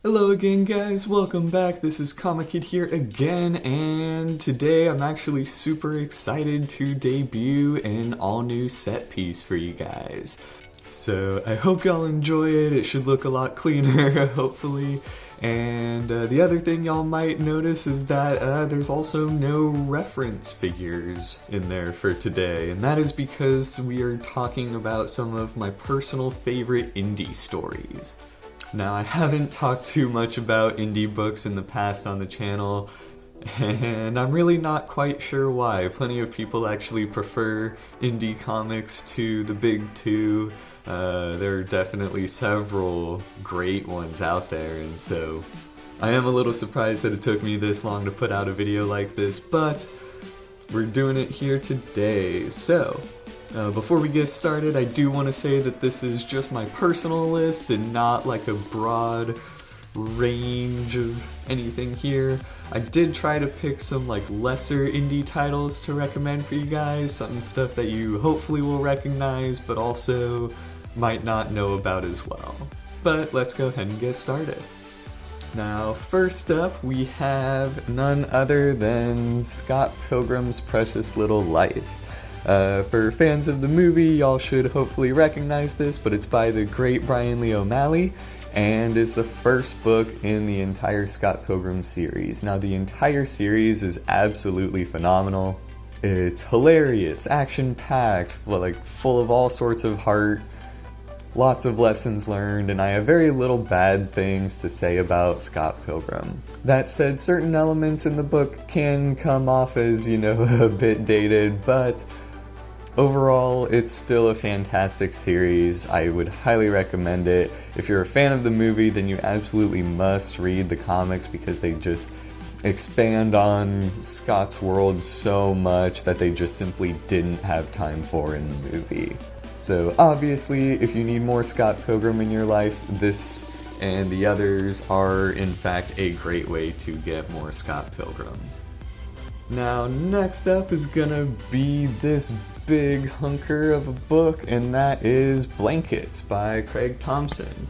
Hello again guys, welcome back. This is Comic Kid here again, and today I'm actually super excited to debut an all-new set piece for you guys. So I hope y'all enjoy it. It should look a lot cleaner, hopefully. And the other thing y'all might notice is that there's also no reference figures in there for today, and that is because we are talking about some of my personal favorite indie stories. Now, I haven't talked too much about indie books in the past on the channel, and I'm really not quite sure why. Plenty of people actually prefer indie comics to the big two. There are definitely several great ones out there, and so I am a little surprised that it took me this long to put out a video like this, but we're doing it here today. So, before we get started, I do want to say that this is just my personal list and not like a broad range of anything here. I did try to pick some like lesser indie titles to recommend for you guys, some stuff that you hopefully will recognize but also might not know about as well. But let's go ahead and get started. Now, first up we have none other than Scott Pilgrim's Precious Little Life. For fans of the movie, y'all should hopefully recognize this, but it's by the great Brian Lee O'Malley, and is the first book in the entire Scott Pilgrim series. Now, the entire series is absolutely phenomenal. It's hilarious, action-packed, like full of all sorts of heart, lots of lessons learned, and I have very little bad things to say about Scott Pilgrim. That said, certain elements in the book can come off as, a bit dated, but overall, it's still a fantastic series. I would highly recommend it. If you're a fan of the movie, then you absolutely must read the comics because they just expand on Scott's world so much that they just simply didn't have time for in the movie. So obviously, if you need more Scott Pilgrim in your life, this and the others are in fact a great way to get more Scott Pilgrim. Now, next up is gonna be this big hunker of a book, and that is Blankets by Craig Thompson.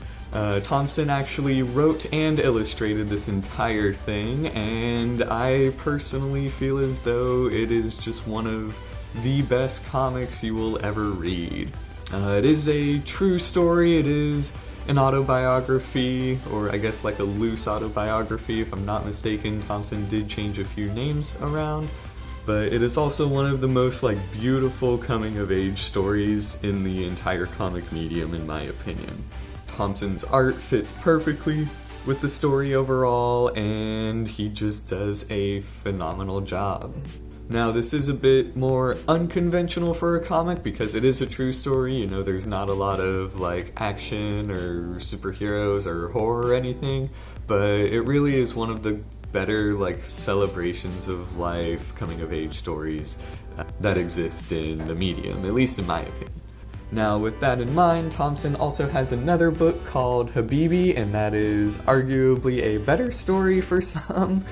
Thompson actually wrote and illustrated this entire thing, and I personally feel as though it is just one of the best comics you will ever read. It is a true story. It is an autobiography, or I guess like a loose autobiography if I'm not mistaken. Thompson did change a few names around, but it is also one of the most beautiful coming of age stories in the entire comic medium, in my opinion. Thompson's art fits perfectly with the story overall, and he just does a phenomenal job. Now, this is a bit more unconventional for a comic because it is a true story. There's not a lot of action or superheroes or horror or anything, but it really is one of the better celebrations of life, coming of age stories that exist in the medium, at least in my opinion. Now, with that in mind, Thompson also has another book called Habibi, and that is arguably a better story for some.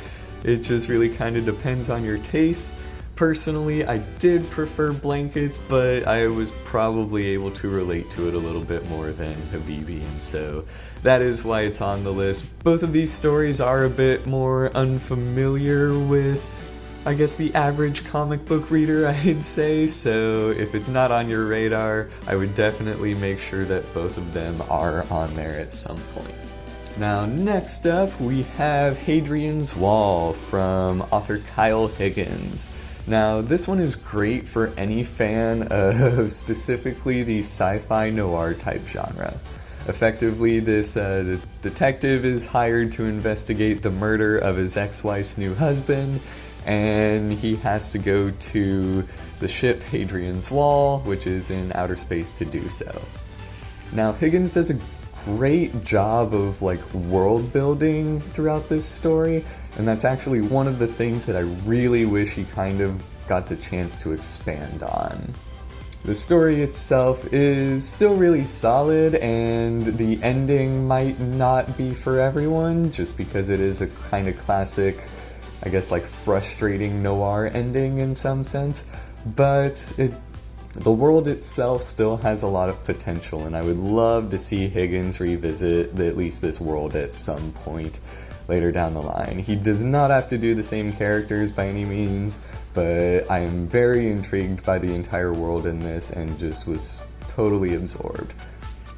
It just really kind of depends on your taste. Personally, I did prefer Blankets, but I was probably able to relate to it a little bit more than Habibi, and so that is why it's on the list. Both of these stories are a bit more unfamiliar with, I guess, the average comic book reader, I'd say, so if it's not on your radar, I would definitely make sure that both of them are on there at some point. Now, next up, we have Hadrian's Wall from author Kyle Higgins. Now, this one is great for any fan of specifically the sci-fi noir type genre. Effectively, this detective is hired to investigate the murder of his ex-wife's new husband, and he has to go to the ship Hadrian's Wall, which is in outer space, to do so. Now, Higgins does a great job of world building throughout this story, and that's actually one of the things that I really wish he kind of got the chance to expand on. The story itself is still really solid, and the ending might not be for everyone just because it is a kind of classic, I guess frustrating noir ending in some sense, but The world itself still has a lot of potential, and I would love to see Higgins revisit at least this world at some point later down the line. He does not have to do the same characters by any means, but I am very intrigued by the entire world in this and just was totally absorbed.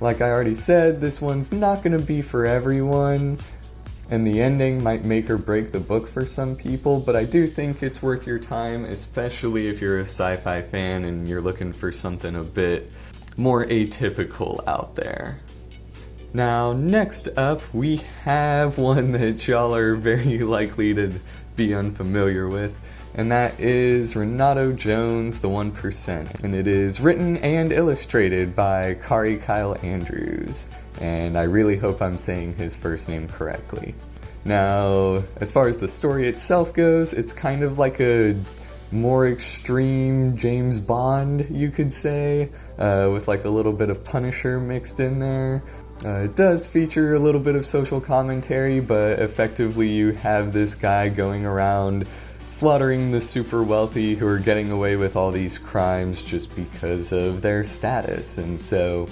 Like I already said, this one's not going to be for everyone, and the ending might make or break the book for some people, but I do think it's worth your time, especially if you're a sci-fi fan and you're looking for something a bit more atypical out there. Now, next up, we have one that y'all are very likely to be unfamiliar with, and that is Renato Jones, The 1%. And it is written and illustrated by Kari Kyle Andrews, and I really hope I'm saying his first name correctly. Now, as far as the story itself goes, it's kind of like a more extreme James Bond, you could say, with like a little bit of Punisher mixed in there. It does feature a little bit of social commentary, but effectively you have this guy going around slaughtering the super wealthy who are getting away with all these crimes just because of their status. And so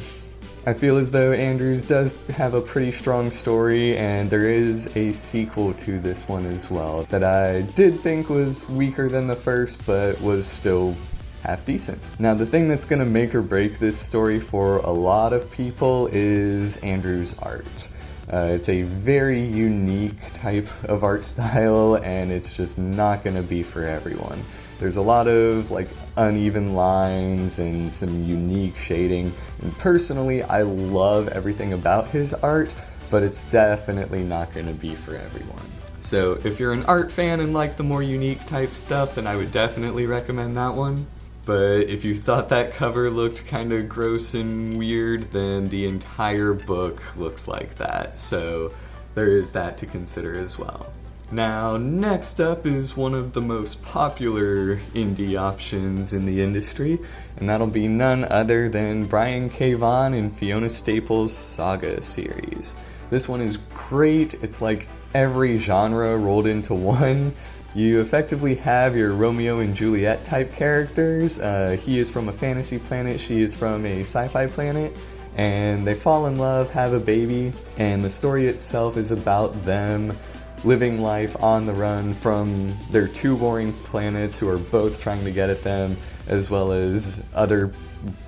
I feel as though Andrews does have a pretty strong story, and there is a sequel to this one as well that I did think was weaker than the first, but was still half decent. Now, the thing that's going to make or break this story for a lot of people is Andrews' art. It's a very unique type of art style, and it's just not going to be for everyone. There's a lot of like uneven lines and some unique shading, and personally I love everything about his art, but it's definitely not going to be for everyone. So if you're an art fan and like the more unique type stuff, then I would definitely recommend that one. But if you thought that cover looked kind of gross and weird, then the entire book looks like that. So there is that to consider as well. Now, next up is one of the most popular indie options in the industry, and that'll be none other than Brian K. Vaughan and Fiona Staples' Saga series. This one is great. It's like every genre rolled into one. You effectively have your Romeo and Juliet type characters. He is from a fantasy planet, she is from a sci-fi planet, and they fall in love, have a baby, and the story itself is about them living life on the run from their two warring planets who are both trying to get at them, as well as other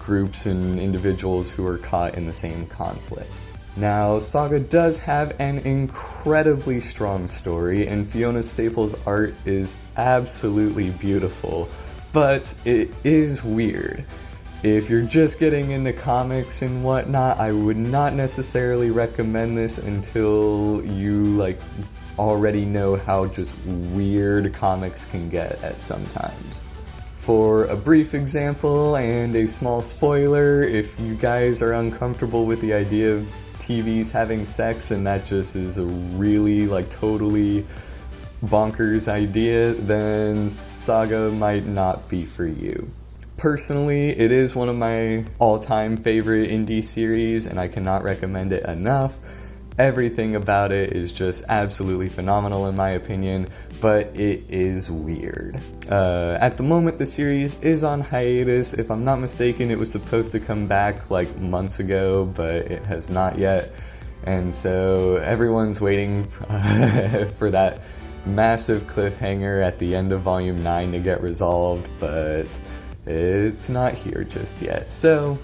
groups and individuals who are caught in the same conflict. Now, Saga does have an incredibly strong story, and Fiona Staples' art is absolutely beautiful, but it is weird. If you're just getting into comics and whatnot, I would not necessarily recommend this until you already know how just weird comics can get at some times. For a brief example and a small spoiler, if you guys are uncomfortable with the idea of TVs having sex and that just is a really totally bonkers idea, then Saga might not be for you. Personally, it is one of my all-time favorite indie series, and I cannot recommend it enough. Everything about it is just absolutely phenomenal in my opinion, but it is weird. At the moment, the series is on hiatus. If I'm not mistaken, it was supposed to come back months ago, but it has not yet. And so everyone's waiting for that massive cliffhanger at the end of Volume 9 to get resolved, but it's not here just yet. So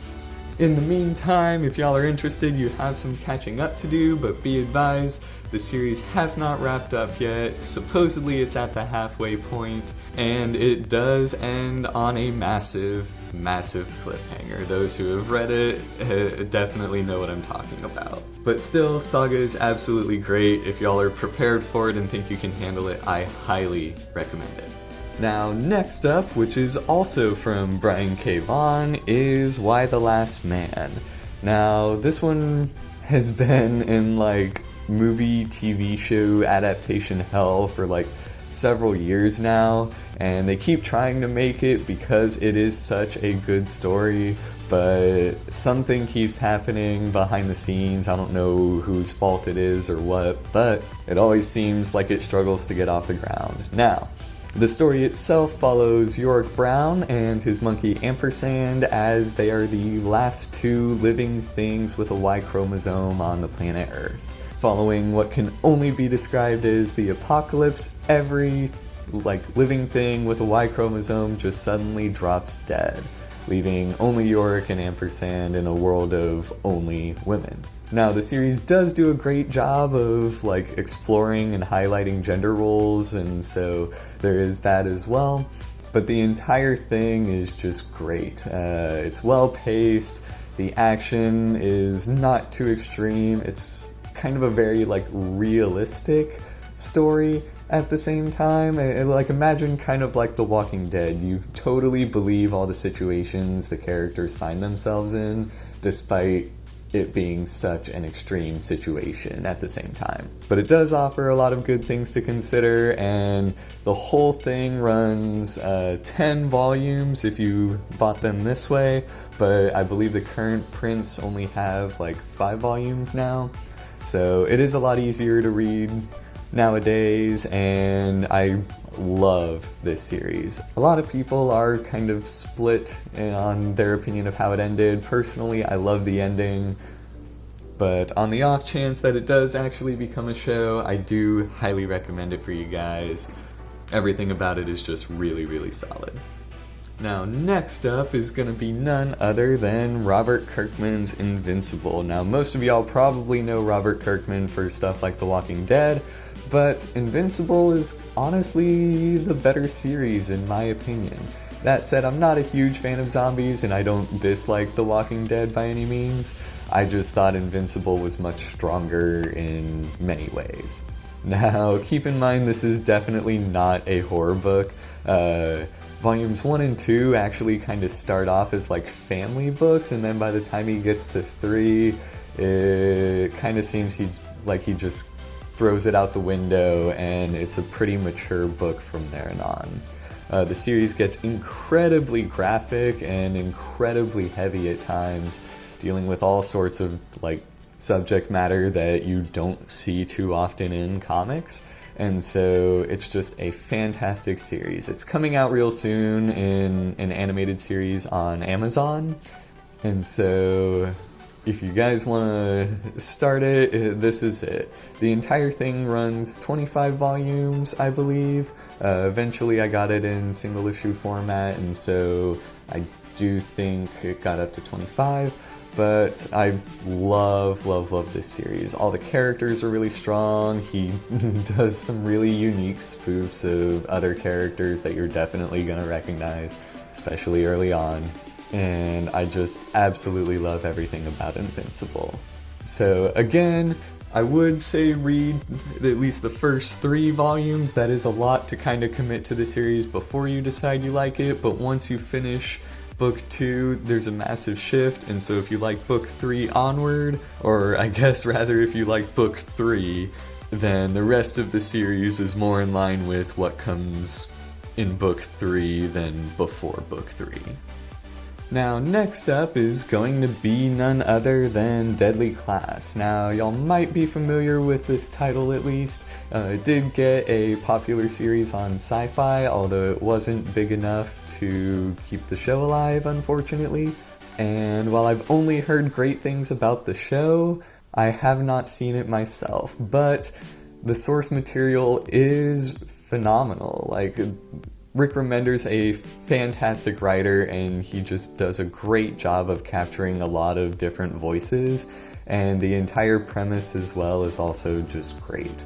in the meantime, if y'all are interested, you have some catching up to do, but be advised, the series has not wrapped up yet. Supposedly it's at the halfway point, and it does end on a massive, massive cliffhanger. Those who have read it definitely know what I'm talking about. But still, Saga is absolutely great. If y'all are prepared for it and think you can handle it, I highly recommend it. Now, next up, which is also from Brian K. Vaughan, is Y the Last Man. Now, this one has been in movie, TV show adaptation hell for several years now, and they keep trying to make it because it is such a good story, but something keeps happening behind the scenes. I don't know whose fault it is or what, but it always seems like it struggles to get off the ground. Now, The story itself follows Yorick Brown and his monkey Ampersand, as they are the last two living things with a Y chromosome on the planet Earth. Following what can only be described as the apocalypse, every living thing with a Y chromosome just suddenly drops dead, leaving only Yorick and Ampersand in a world of only women. Now, the series does do a great job of exploring and highlighting gender roles, and so there is that as well. But the entire thing is just great. It's well paced. The action is not too extreme. It's kind of a very realistic story at the same time. Imagine kind of like The Walking Dead. You totally believe all the situations the characters find themselves in, despite it being such an extreme situation at the same time. But it does offer a lot of good things to consider, and the whole thing runs 10 volumes if you bought them this way, but I believe the current prints only have 5 volumes now. So it is a lot easier to read nowadays, and I love this series. A lot of people are kind of split on their opinion of how it ended. Personally, I love the ending, but on the off chance that it does actually become a show, I do highly recommend it for you guys. Everything about it is just really, really solid. Now, next up is going to be none other than Robert Kirkman's Invincible. Now, most of y'all probably know Robert Kirkman for stuff like The Walking Dead, but Invincible is honestly the better series in my opinion. That said, I'm not a huge fan of zombies, and I don't dislike The Walking Dead by any means. I just thought Invincible was much stronger in many ways. Now, keep in mind this is definitely not a horror book. Volumes 1 and 2 actually kind of start off as family books, and then by the time he gets to 3, it kind of seems he just throws it out the window, and it's a pretty mature book from there on. The series gets incredibly graphic and incredibly heavy at times, dealing with all sorts of subject matter that you don't see too often in comics. And so it's just a fantastic series. It's coming out real soon in an animated series on Amazon. And so if you guys want to start it, this is it. The entire thing runs 25 volumes, I believe. Eventually I got it in single issue format, and so I do think it got up to 25. But I love this series. All the characters are really strong. He does some really unique spoofs of other characters that you're definitely going to recognize, especially early on. And I just absolutely love everything about Invincible. So again, I would say read at least the first 3 volumes. That is a lot to kind of commit to the series before you decide you like it, but once you finish Book 2, there's a massive shift, and so if you like Book 3 onward, or I guess rather if you like Book 3, then the rest of the series is more in line with what comes in Book 3 than before Book 3. Now, next up is going to be none other than Deadly Class. Now, y'all might be familiar with this title at least. It did get a popular series on Sci-Fi, although it wasn't big enough to keep the show alive, unfortunately. And while I've only heard great things about the show, I have not seen it myself. But the source material is phenomenal. Rick Remender's a fantastic writer, and he just does a great job of capturing a lot of different voices, and the entire premise as well is also just great.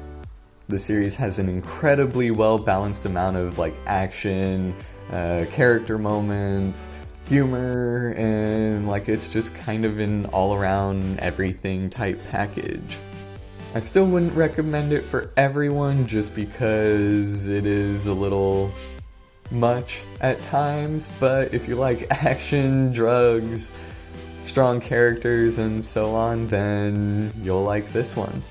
The series has an incredibly well-balanced amount of action, character moments, humor, and it's just kind of an all-around everything type package. I still wouldn't recommend it for everyone just because it is a little much at times, but if you like action, drugs, strong characters, and so on, then you'll like this one.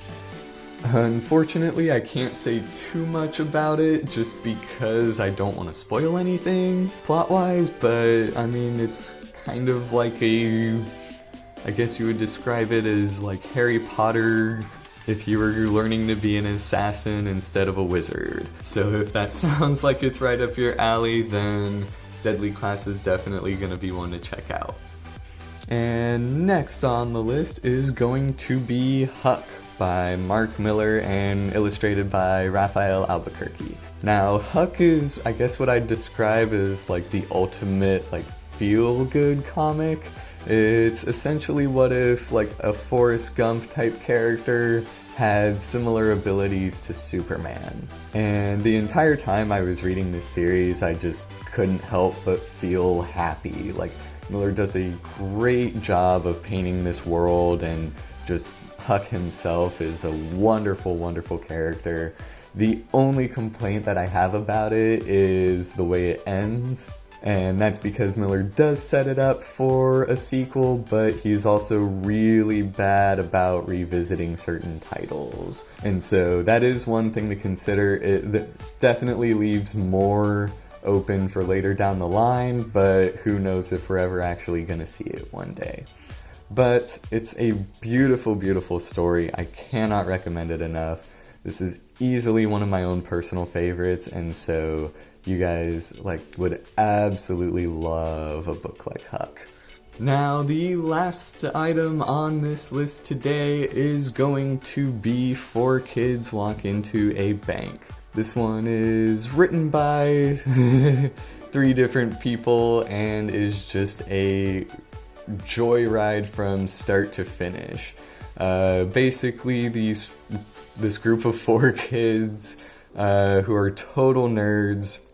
Unfortunately, I can't say too much about it just because I don't want to spoil anything plot-wise, but I mean, it's kind of like I guess you would describe it as Harry Potter if you were learning to be an assassin instead of a wizard. So if that sounds like it's right up your alley, then Deadly Class is definitely going to be one to check out. And next on the list is going to be Huck by Mark Miller and illustrated by Raphael Albuquerque. Now, Huck is, I guess, what I'd describe as like the ultimate like feel-good comic. It's essentially what if like a Forrest Gump type character had similar abilities to Superman. And the entire time I was reading this series, I just couldn't help but feel happy. Like, Miller does a great job of painting this world, and just Huck himself is a wonderful, wonderful character. The only complaint that I have about it is the way it ends, and that's because Miller does set it up for a sequel, but he's also really bad about revisiting certain titles. And so that is one thing to consider. It definitely leaves more open for later down the line, but who knows if we're ever actually going to see it one day. But it's a beautiful, beautiful story. I cannot recommend it enough. This is easily one of my own personal favorites, and so you guys would absolutely love a book like Huck. Now, the last item on this list today is going to be 4 Kids Walk Into a Bank. This one is written by 3 different people and is just a joyride from start to finish. Basically, this group of 4 kids who are total nerds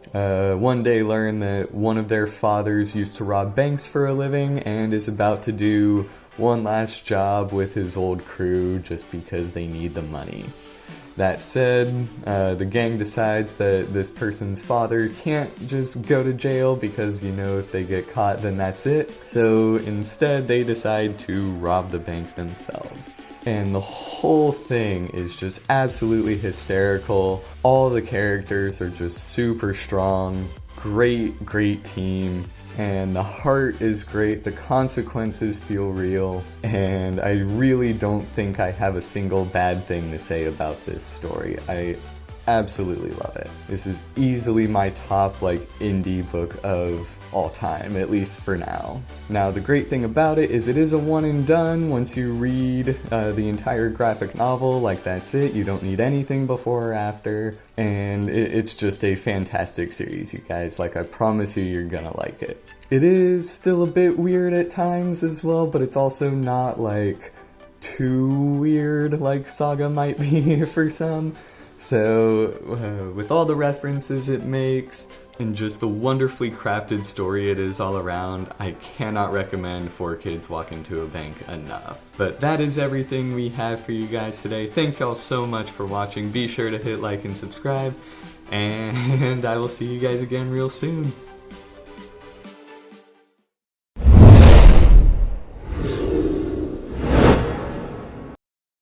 one day learn that one of their fathers used to rob banks for a living and is about to do one last job with his old crew just because they need the money. That said, the gang decides that this person's father can't just go to jail because, if they get caught, then that's it. So instead, they decide to rob the bank themselves. And the whole thing is just absolutely hysterical. All the characters are just super strong. Great, great team. And the heart is great, the consequences feel real, and I really don't think I have a single bad thing to say about this story. I absolutely love it. This is easily my top indie book of all time, at least for now. Now, the great thing about it is a one and done. Once you read the entire graphic novel, that's it. You don't need anything before or after, and it's just a fantastic series, you guys. I promise you, you're gonna like it. It is still a bit weird at times as well, but it's also not too weird like Saga might be for some. So, with all the references it makes, and just the wonderfully crafted story it is all around, I cannot recommend 4 Kids Walk Into a Bank enough. But that is everything we have for you guys today. Thank y'all so much for watching. Be sure to hit like and subscribe, and I will see you guys again real soon.